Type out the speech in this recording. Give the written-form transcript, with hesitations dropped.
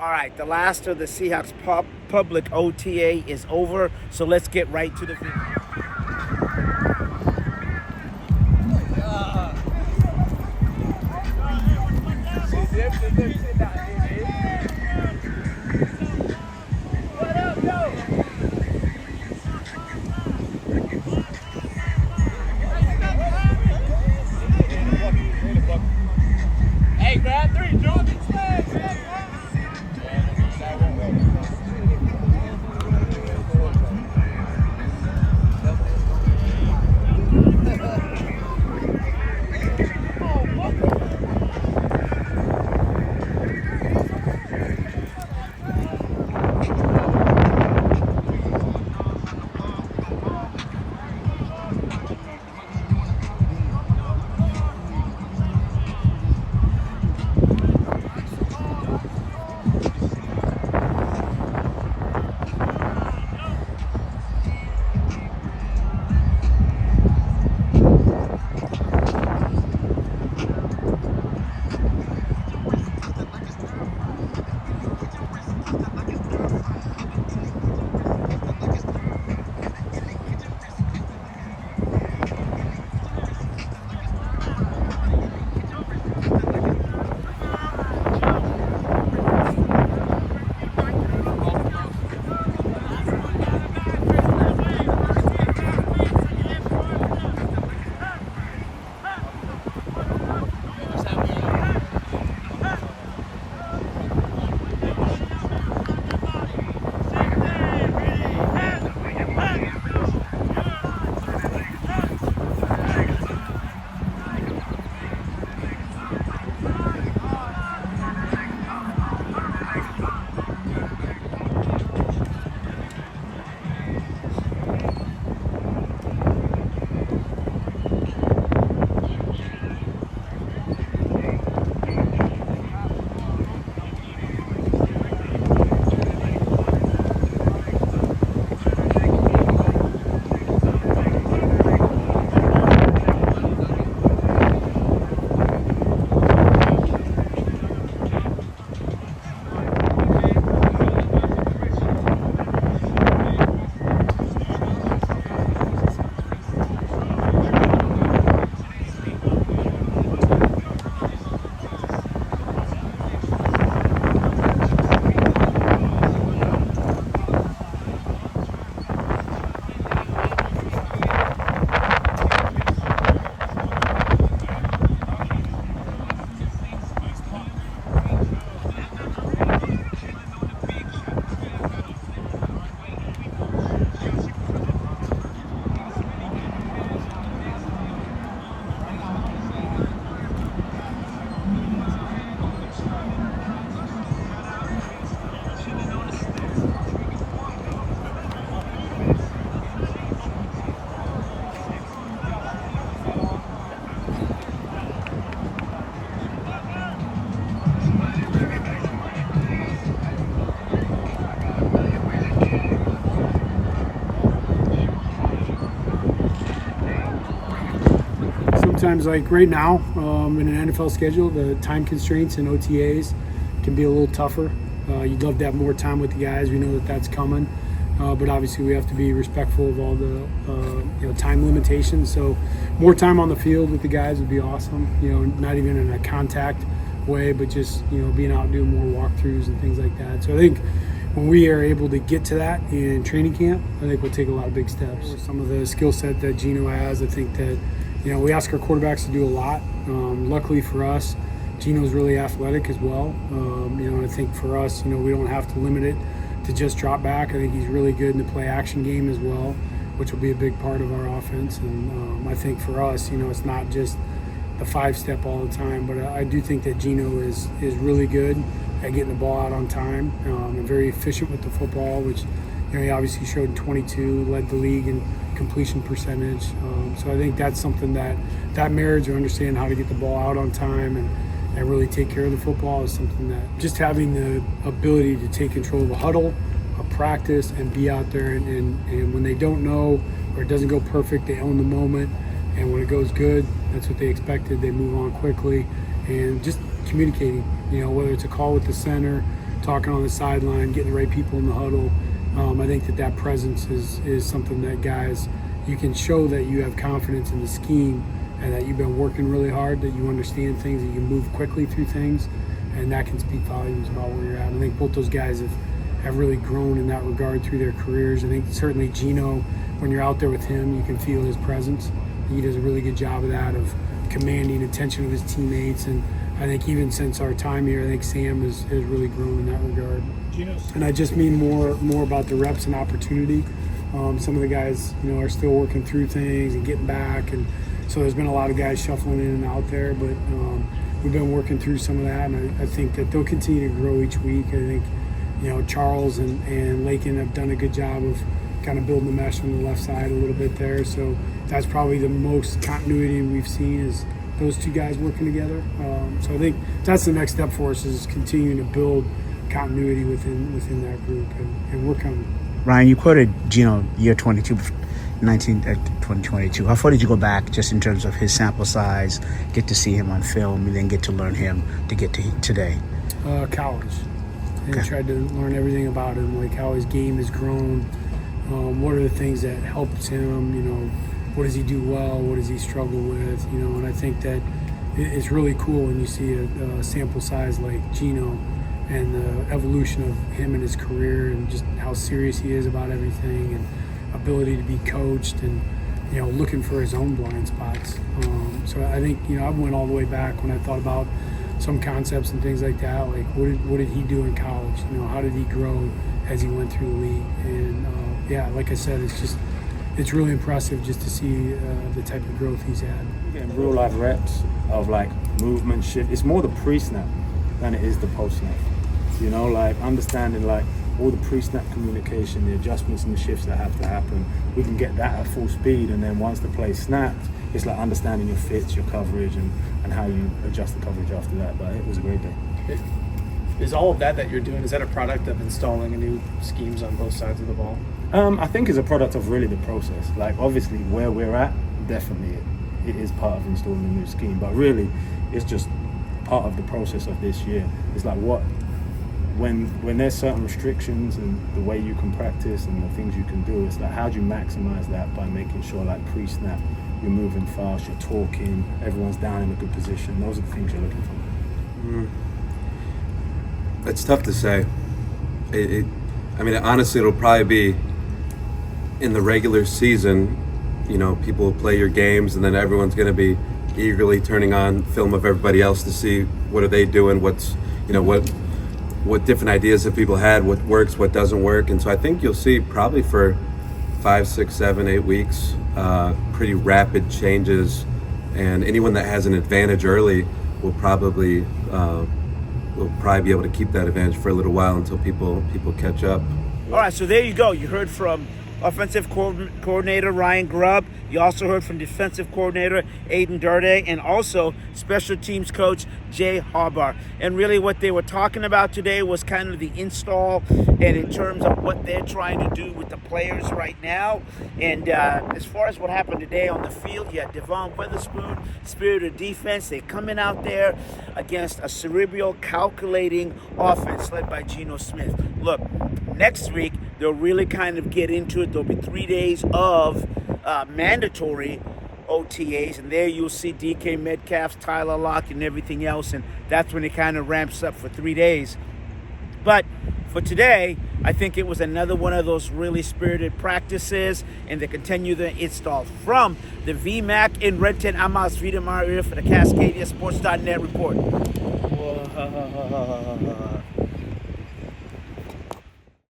All right, the last of the Seahawks public OTA is over, so let's get right to the video. Hey, grab three, Joe. Sometimes, like right now, in an NFL schedule, the time constraints and OTAs can be a little tougher. You'd love to have more time with the guys. We know that that's coming, but obviously we have to be respectful of all the time limitations. So more time on the field with the guys would be awesome. Not even in a contact way, but just being out doing more walkthroughs and things like that. So I think when we are able to get to that in training camp, I think we'll take a lot of big steps. Some of the skill set that Geno has, I think that we ask our quarterbacks to do a lot. Luckily for us, Geno's really athletic as well. I think for us, we don't have to limit it to just drop back. I think he's really good in the play action game as well, which will be a big part of our offense. And I think for us, it's not just the 5-step all the time, but I do think that Geno is really good at getting the ball out on time and very efficient with the football, which he obviously showed in 22, led the league in completion percentage. So I think that's something that marriage of understanding how to get the ball out on time and really take care of the football is something that just having the ability to take control of a huddle, a practice, and be out there and when they don't know or it doesn't go perfect, they own the moment. And when it goes good, that's what they expected. They move on quickly and just communicating, whether it's a call with the center, talking on the sideline, getting the right people in the huddle. I think that presence is something that guys, you can show that you have confidence in the scheme and that you've been working really hard, that you understand things, that you move quickly through things, and that can speak volumes about where you're at. I think both those guys have really grown in that regard through their careers. I think certainly Gino, when you're out there with him, you can feel his presence. He does a really good job of that, of commanding attention of his teammates. And I think even since our time here, I think Sam has really grown in that regard. And I just mean more about the reps and opportunity. Some of the guys, are still working through things and getting back, and so there's been a lot of guys shuffling in and out there. But we've been working through some of that, and I think that they'll continue to grow each week. I think, Charles and Lakin have done a good job of kind of building the mesh from the left side a little bit there. So that's probably the most continuity we've seen is those two guys working together. So I think that's the next step for us, is continuing to build continuity within that group, and we're coming. Ryan, you quoted Gino year 2022. How far did you go back just in terms of his sample size, get to see him on film, and then get to learn him to get to today? College. I tried to learn everything about him, like how his game has grown. What are the things that helps him? What does he do well? What does he struggle with? And I think that it's really cool when you see a sample size like Gino and the evolution of him and his career, and just how serious he is about everything, and ability to be coached, and looking for his own blind spots. So I think I went all the way back when I thought about some concepts and things like that, like what did he do in college? How did he grow as he went through the league? And like I said, it's really impressive just to see the type of growth he's had. Getting real life reps of like movement, shift. It's more the pre-snap than it is the post-snap. Like understanding like all the pre-snap communication, the adjustments and the shifts that have to happen. We can get that at full speed, and then once the play snapped, it's like understanding your fits, your coverage, and how you adjust the coverage after that. But it was a great day. Is all of that you're doing, is that a product of installing new schemes on both sides of the ball? I think it's a product of really the process. Like obviously where we're at, definitely it is part of installing a new scheme, but really it's just part of the process of this year. It's like when there's certain restrictions and the way you can practice and the things you can do, it's like how do you maximize that by making sure like pre-snap you're moving fast, you're talking, everyone's down in a good position. Those are the things you're looking for. It's tough to say. Honestly, it'll probably be in the regular season. People will play your games, and then everyone's going to be eagerly turning on film of everybody else to see what are they doing, what's what different ideas have people had, what works, what doesn't work. And so I think you'll see probably for 5, 6, 7, 8 weeks pretty rapid changes, and anyone that has an advantage early will probably be able to keep that advantage for a little while until people catch up. All right, so there you go. You heard from offensive coordinator Ryan Grubb. You also heard from defensive coordinator Aden Durde, and also special teams coach Jay Harbaugh. And really what they were talking about today was kind of the install, and in terms of what they're trying to do with the players right now. And as far as what happened today on the field, you had Devon Witherspoon, spirit of defense. They're coming out there against a cerebral, calculating offense led by Geno Smith. Look, next week, they'll really kind of get into it. There'll be 3 days of mandatory OTAs, and there you'll see DK Metcalf, Tyler Lockett, and everything else, and that's when it kind of ramps up for 3 days. But for today, I think it was another one of those really spirited practices, and they continue the install. From the VMAC in Redton, I'm Mas Wiedemeyer for the CascadiaSports.net report.